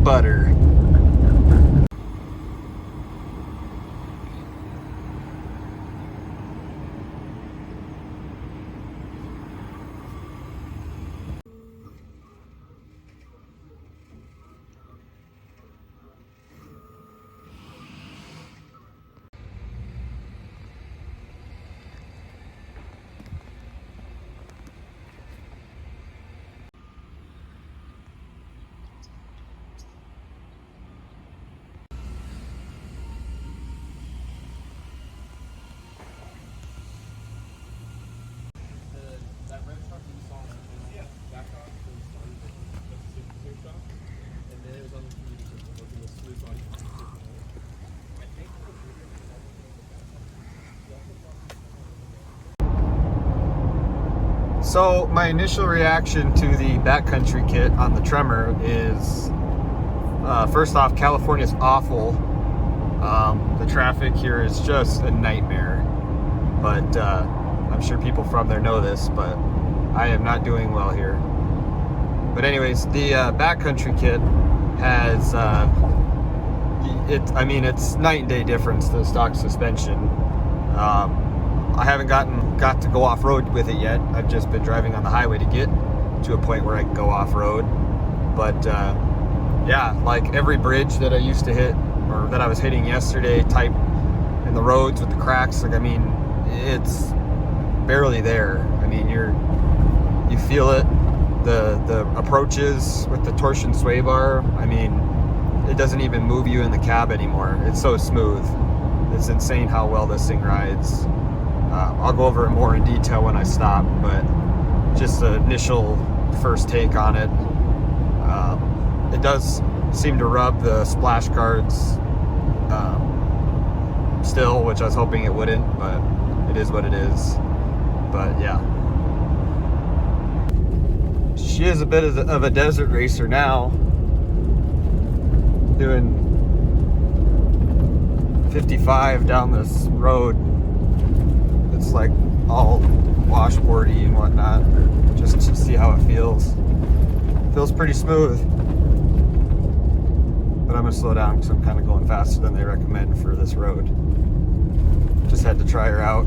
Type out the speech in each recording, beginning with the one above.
butter. So my initial reaction to the backcountry kit on the Tremor is, first off, California's awful. The traffic here is just a nightmare. But I'm sure people from there know this, but I am not doing well here. But anyways, the backcountry kit has, it's night and day difference to the stock suspension. I haven't got to go off-road with it yet. I've just been driving on the highway to get to a point where I can go off-road. But yeah, like every bridge that I used to hit, or that I was hitting yesterday, type in the roads with the cracks, like, I mean, it's barely there. I mean, you feel it. The approaches with the torsion sway bar, I mean, it doesn't even move you in the cab anymore. It's so smooth. It's insane how well this thing rides. I'll go over it more in detail when I stop, but just the initial first take on it. It does seem to rub the splash guards still, which I was hoping it wouldn't, but it is what it is. But yeah. She is a bit of a desert racer now, doing 55 down this road. It's like all washboardy and whatnot, just to see how it feels. Feels pretty smooth, but I'm gonna slow down because I'm kind of going faster than they recommend for this road. Just had to try her out.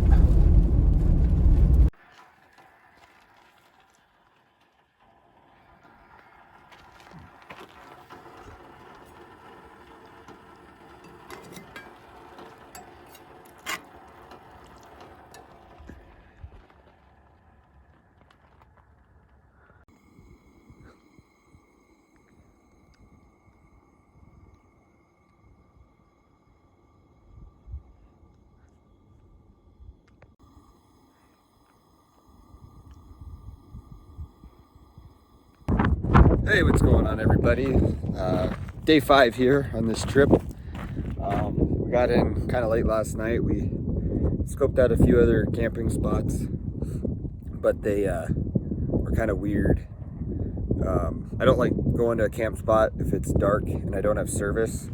Hey, what's going on, everybody? Day 5 here on this trip. We got in kind of late last night. We scoped out a few other camping spots, but they were kind of weird. I don't like going to a camp spot if it's dark and I don't have service.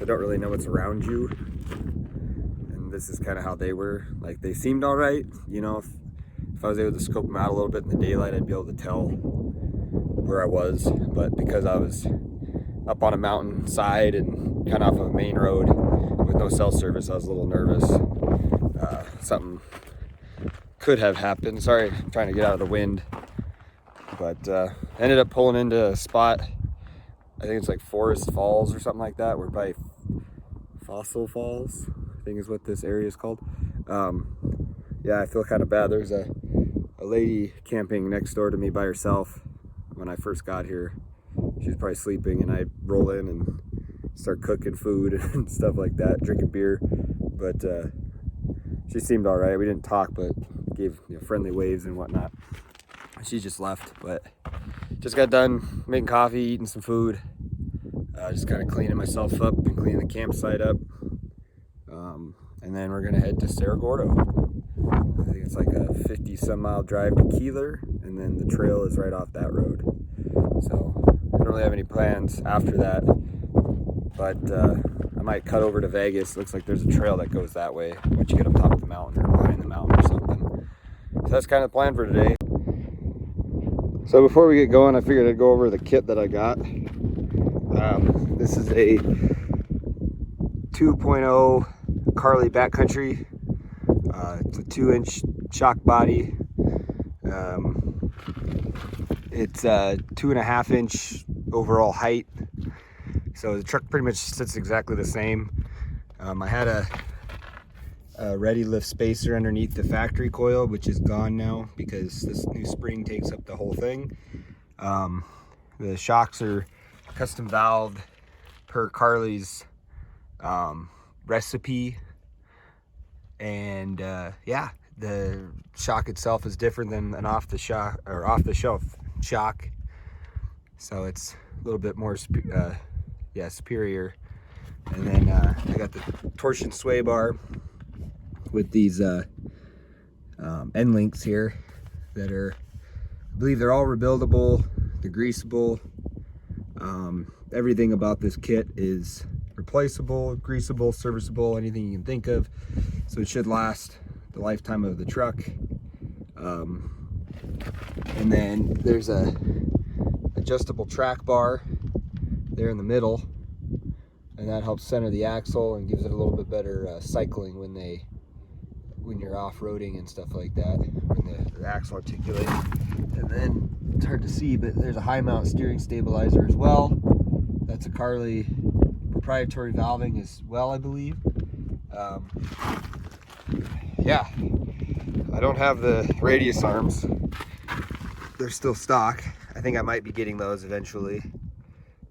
I don't really know what's around you. And this is kind of how they were. Like, they seemed all right. You know, if I was able to scope them out a little bit in the daylight, I'd be able to tell where I was. But because I was up on a mountain side and kind of off of a main road with no cell service, I was a little nervous. Something could have happened. Sorry, I'm trying to get out of the wind. But ended up pulling into a spot, I think it's like Forest Falls or something like that. We're by Fossil Falls, I think is what this area is called. Yeah, I feel kind of bad. There's a lady camping next door to me by herself. When I first got here, she was probably sleeping, and I roll in and start cooking food and stuff like that, drinking beer. But she seemed all right. We didn't talk, but gave friendly waves and whatnot. She just left, but just got done making coffee, eating some food, just kind of cleaning myself up and cleaning the campsite up. And then we're gonna head to Cerro Gordo. I think it's like a 50-some mile drive to Keeler, and then the trail is right off that road. So I don't really have any plans after that, but I might cut over to Vegas. Looks like there's a trail that goes that way once you get up top of the mountain or behind the mountain or something. So that's kind of the plan for today. So before we get going, I figured I'd go over the kit that I got. This is a 2.0 Carly backcountry. It's a 2-inch shock body. It's a 2.5-inch overall height. So the truck pretty much sits exactly the same. I had a ready lift spacer underneath the factory coil, which is gone now because this new spring takes up the whole thing. The shocks are custom valved per Carly's recipe, and yeah, the shock itself is different than an off the shelf shock, so it's a little bit more superior. And then I got the torsion sway bar with these end links here that are, I believe they're all rebuildable, they're greasable. Everything about this kit is replaceable, greasable, serviceable, anything you can think of. So it should last the lifetime of the truck. And then there's a adjustable track bar there in the middle, and that helps center the axle and gives it a little bit better cycling when you're off-roading and stuff like that, when the axle articulates. And then it's hard to see, but there's a high mount steering stabilizer as well. That's a Carly proprietary valving as well, I believe. Yeah, I don't have the radius arms. They're still stock. I think I might be getting those eventually.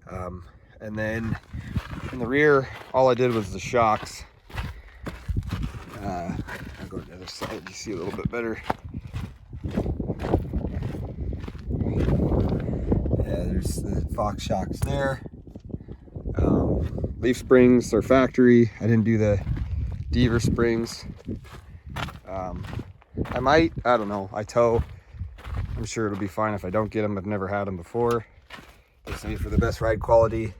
And then in the rear, all I did was the shocks. I'll go to the other side to see a little bit better. Yeah, there's the Fox shocks there. Leaf springs are factory. I didn't do the Beaver springs. I don't know. I tow. I'm sure it'll be fine if I don't get them. I've never had them before. They say for the best ride quality,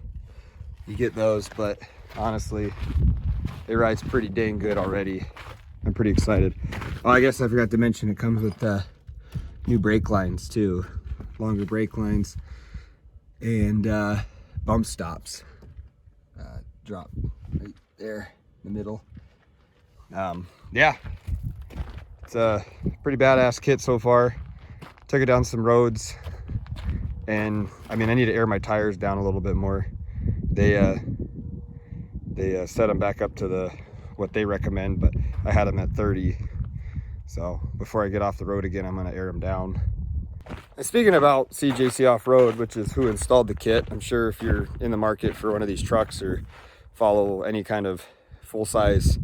you get those, but honestly, it rides pretty dang good already. I'm pretty excited. Oh, I guess I forgot to mention it comes with new brake lines too, longer brake lines, and bump stops. Drop right there in the middle. Yeah, it's a pretty badass kit so far. Took it down some roads, and I mean, I need to air my tires down a little bit more. They set them back up to what they recommend, but I had them at 30. So before I get off the road again, I'm gonna air them down. And speaking about CJC Offroad, which is who installed the kit, I'm sure if you're in the market for one of these trucks or follow any kind of full-size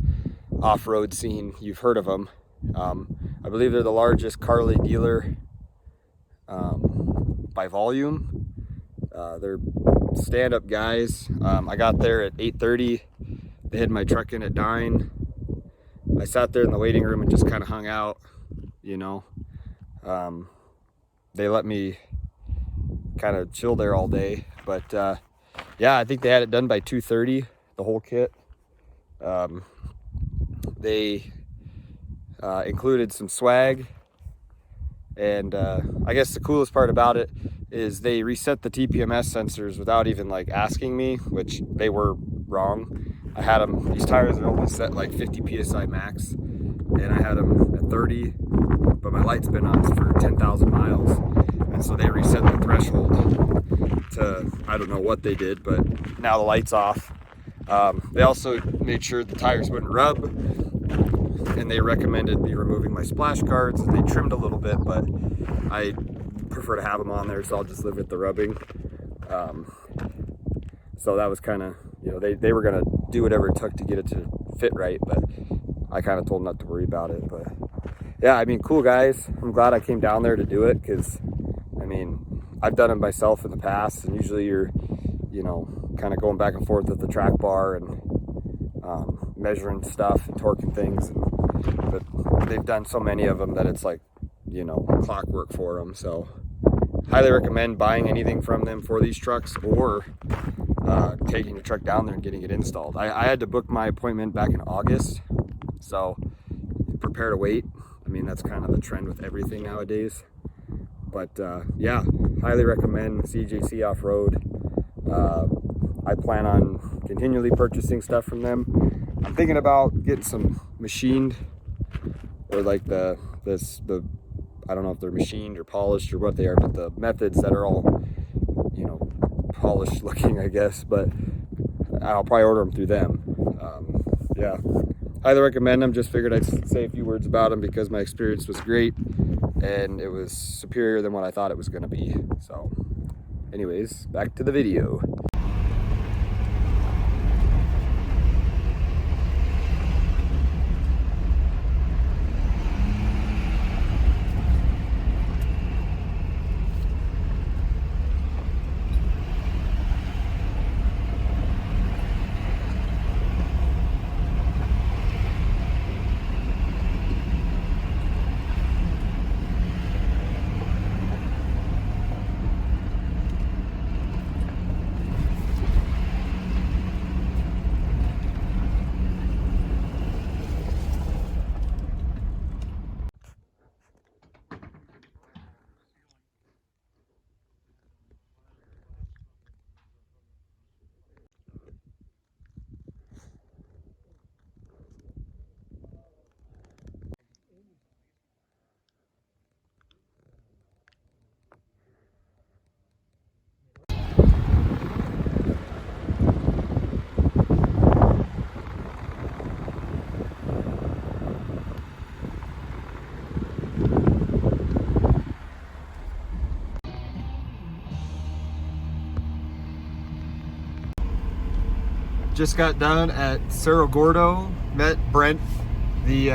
off-road scene, you've heard of them. I believe they're the largest Carly dealer by volume. They're stand-up guys. I got there at 8:30. They had my truck in at 9. I sat there in the waiting room and just kind of hung out, you know. They let me kind of chill there all day, but yeah, I think they had it done by 2:30, the whole kit. They included some swag, and I guess the coolest part about it is they reset the TPMS sensors without even like asking me, which they were wrong. I had them, these tires are only set like 50 PSI max, and I had them at 30, but my light's been on for 10,000 miles. And so they reset the threshold to, I don't know what they did, but now the light's off. They also made sure the tires wouldn't rub, and they recommended me removing my splash guards. They trimmed a little bit, but I prefer to have them on there, so I'll just live with the rubbing. So that was kind of, you know, they were gonna do whatever it took to get it to fit right, but I kind of told them not to worry about it. But yeah, I mean, cool guys. I'm glad I came down there to do it, because I mean, I've done it myself in the past, and usually you're, you know, kind of going back and forth with the track bar and measuring stuff and torquing things, but they've done so many of them that it's like, you know, clockwork for them. So highly recommend buying anything from them for these trucks, or taking your truck down there and getting it installed. I had to book my appointment back in August, so prepare to wait. I mean, that's kind of the trend with everything nowadays. But yeah, highly recommend CJC Offroad. I plan on continually purchasing stuff from them. I'm thinking about getting some machined, or like the I don't know if they're machined or polished or what they are, but the methods that are all, you know, polished looking, I guess. But I'll probably order them through them. Yeah, highly recommend them. Just figured I'd say a few words about them because my experience was great and it was superior than what I thought it was going to be. So anyways, back to the video. Just got done at Cerro Gordo, met Brent, the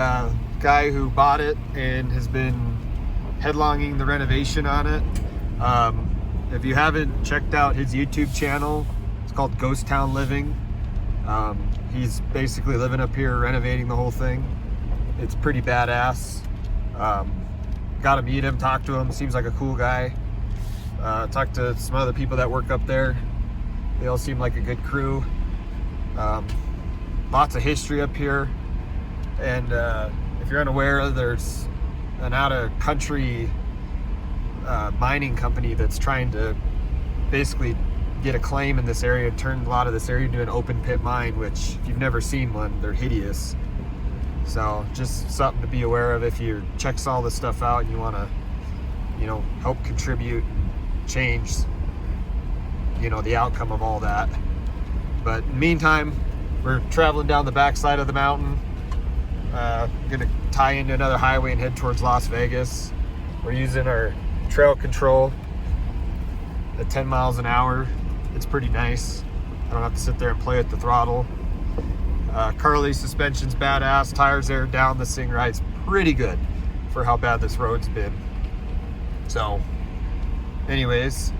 guy who bought it and has been headlonging the renovation on it. If you haven't checked out his YouTube channel, it's called Ghost Town Living. He's basically living up here, renovating the whole thing. It's pretty badass. Got to meet him, talk to him, seems like a cool guy. Talked to some other people that work up there. They all seem like a good crew. Lots of history up here, and if you're unaware, there's an out-of-country mining company that's trying to basically get a claim in this area and turn a lot of this area into an open pit mine, which if you've never seen one, they're hideous. So just something to be aware of if you check all this stuff out and you want to, you know, help contribute and change, you know, the outcome of all that. But in the meantime, we're traveling down the backside of the mountain. Gonna tie into another highway and head towards Las Vegas. We're using our trail control at 10 miles an hour. It's pretty nice. I don't have to sit there and play with the throttle. Carly suspension's badass. Tires there down. This thing rides pretty good for how bad this road's been. So, anyways.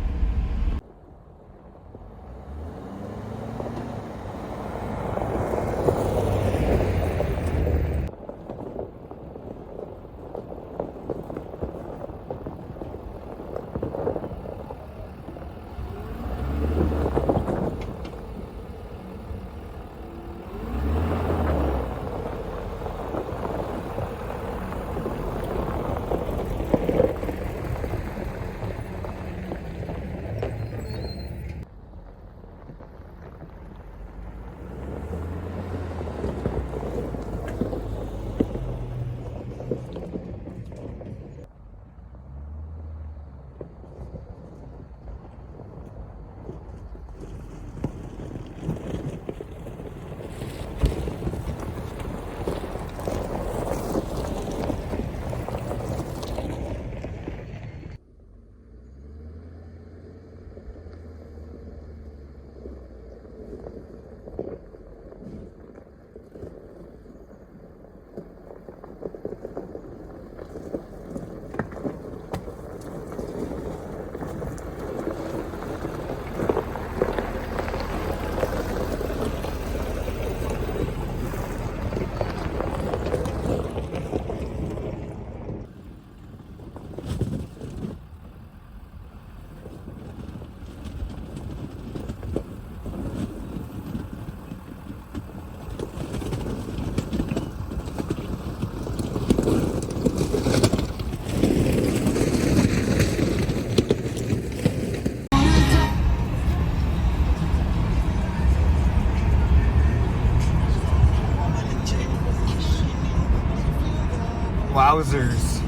Wowzers.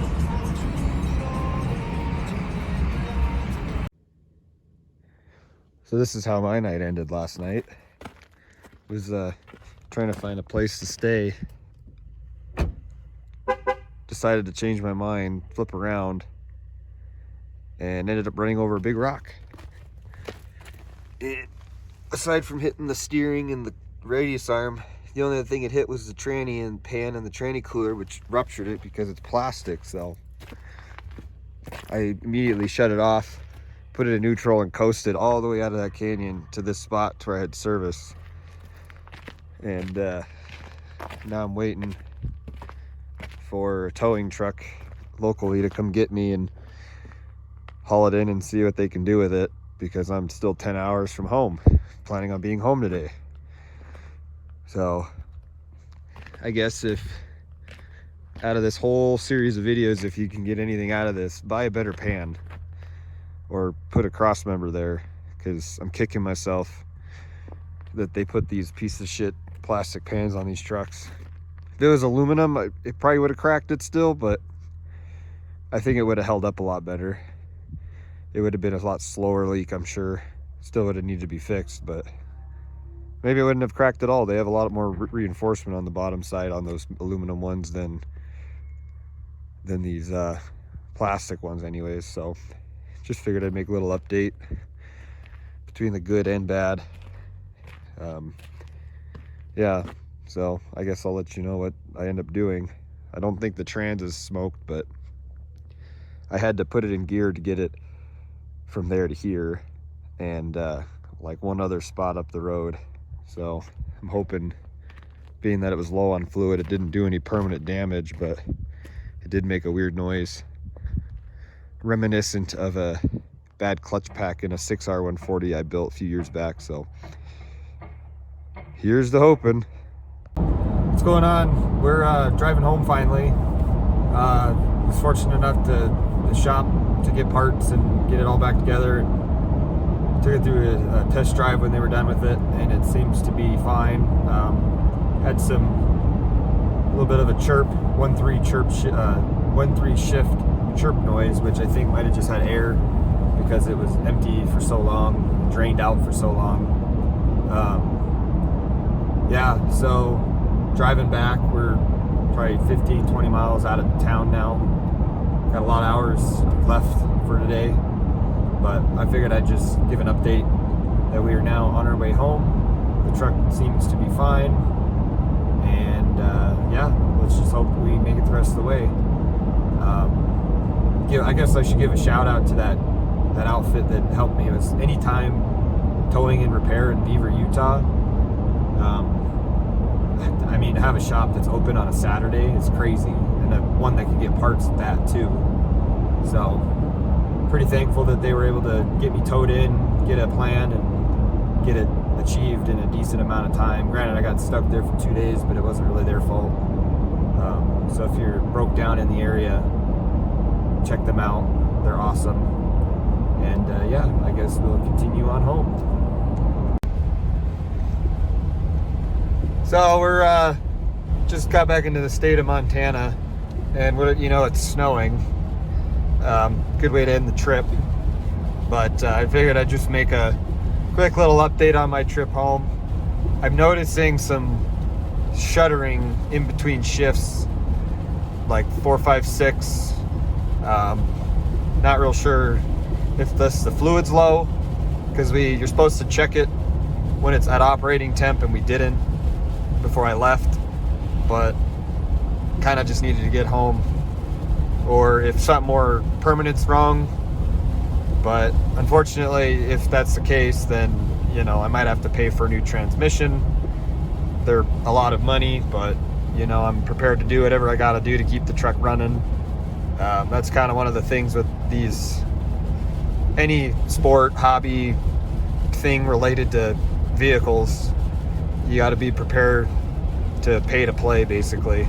So this is how my night ended last night. Was trying to find a place to stay. Decided to change my mind, flip around, and ended up running over a big rock. Aside from hitting the steering and the radius arm, the only other thing it hit was the tranny and pan and the tranny cooler, which ruptured it because it's plastic. So I immediately shut it off, put it in neutral, and coasted all the way out of that canyon to this spot to where I had service. And now I'm waiting for a towing truck locally to come get me and haul it in and see what they can do with it, because I'm still 10 hours from home, planning on being home today. So I guess if out of this whole series of videos, if you can get anything out of this, buy a better pan or put a cross member there, because I'm kicking myself that they put these piece of shit plastic pans on these trucks. If it was aluminum, it probably would have cracked it still, but I think it would have held up a lot better. It would have been a lot slower leak, I'm sure. Still would have needed to be fixed, but maybe it wouldn't have cracked at all. They have a lot more reinforcement on the bottom side on those aluminum ones than these plastic ones anyways. So just figured I'd make a little update between the good and bad. Yeah, so I guess I'll let you know what I end up doing. I don't think the trans is smoked, but I had to put it in gear to get it from there to here, and like one other spot up the road. So I'm hoping, being that it was low on fluid, it didn't do any permanent damage, but it did make a weird noise reminiscent of a bad clutch pack in a 6R140 I built a few years back. So here's the hoping. What's going on? We're driving home finally. Was fortunate enough to the shop to get parts and get it all back together. Took it through a test drive when they were done with it, and it seems to be fine. Had a little bit of a chirp, 1.3 chirp, 1.3 shift chirp noise, which I think might have just had air because it was empty for so long, drained out for so long. Yeah, so driving back, we're probably 15, 20 miles out of town now. Got a lot of hours left for today, but I figured I'd just give an update that we are now on our way home. The truck seems to be fine, and yeah, let's just hope we make it the rest of the way. I guess I should give a shout out to that outfit that helped me. It was Anytime Towing and Repair in Beaver, Utah. I mean, to have a shop that's open on a Saturday is crazy, and one that can get parts at that too. So pretty thankful that they were able to get me towed in, get a plan, and get it achieved in a decent amount of time. Granted, I got stuck there for 2 days, but it wasn't really their fault. So if you're broke down in the area, check them out. They're awesome. And yeah, I guess we'll continue on home. So we're just got back into the state of Montana, and it's snowing. Good way to end the trip, but I figured I'd just make a quick little update on my trip home. I'm noticing some shuddering in between shifts, like 4, 5, 6. Not real sure if the fluid's low, because you're supposed to check it when it's at operating temp, and we didn't before I left, but kind of just needed to get home, or if something more permanent's wrong. But unfortunately, if that's the case, then I might have to pay for a new transmission. They're a lot of money, but I'm prepared to do whatever I gotta do to keep the truck running. That's kind of one of the things with any sport, hobby thing related to vehicles. You got to be prepared to pay to play, basically.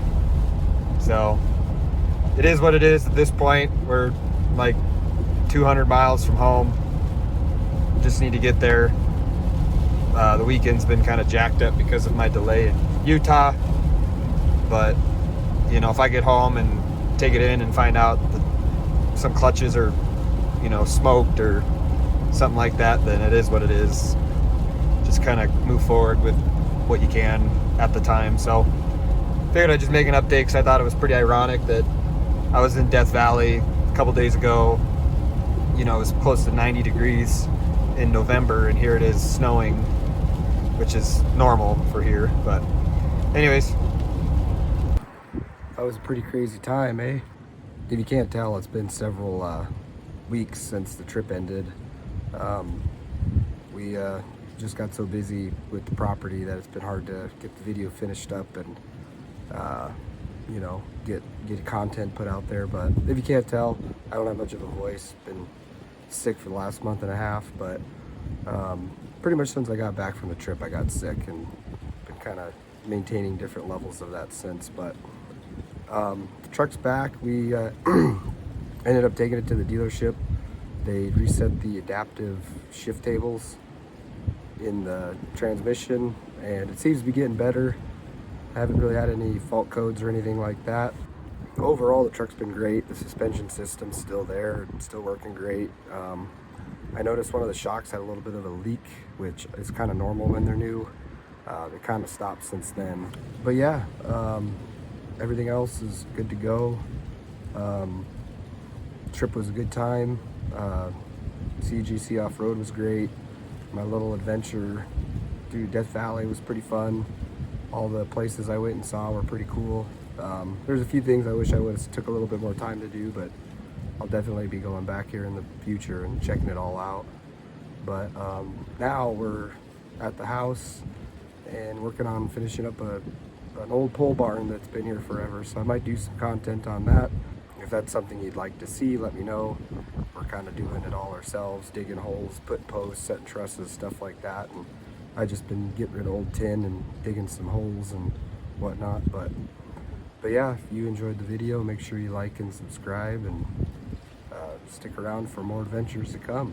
So it is what it is at this point. We're like 200 miles from home. Just need to get there. The weekend's been kind of jacked up because of my delay in Utah, but if I get home and take it in and find out that some clutches are, you know, smoked or something like that, then it is what it is. Just kind of move forward with what you can at the time. So figured I'd just make an update because I thought it was pretty ironic that I was in Death Valley a couple days ago. You know, it was close to 90 degrees in November, and here it is snowing, which is normal for here. But anyways, that was a pretty crazy time, eh? If you can't tell, it's been several weeks since the trip ended. We just got so busy with the property that it's been hard to get the video finished up and you know, get content put out there. But if you can't tell, I don't have much of a voice. Been sick for the last month and a half, but pretty much since I got back from the trip I got sick, and been kind of maintaining different levels of that since. But the truck's back. We ended up taking it to the dealership. They reset the adaptive shift tables in the transmission, and it seems to be getting better. I haven't really had any fault codes or anything like that. Overall, the truck's been great. The suspension system's still there, still working great. I noticed one of the shocks had a little bit of a leak, which is kind of normal when they're new. They kind of stopped since then. But yeah, everything else is good to go. Trip was a good time. CJC Offroad was great. My little adventure through Death Valley was pretty fun. All the places I went and saw were pretty cool. There's a few things I wish I would have took a little bit more time to do, but I'll definitely be going back here in the future and checking it all out. But now we're at the house and working on finishing up an old pole barn that's been here forever. So I might do some content on that. If that's something you'd like to see, let me know. We're kind of doing it all ourselves, digging holes, putting posts, setting trusses, stuff like that. And I just been getting rid of old tin and digging some holes and whatnot. But yeah, if you enjoyed the video, make sure you like and subscribe, and stick around for more adventures to come.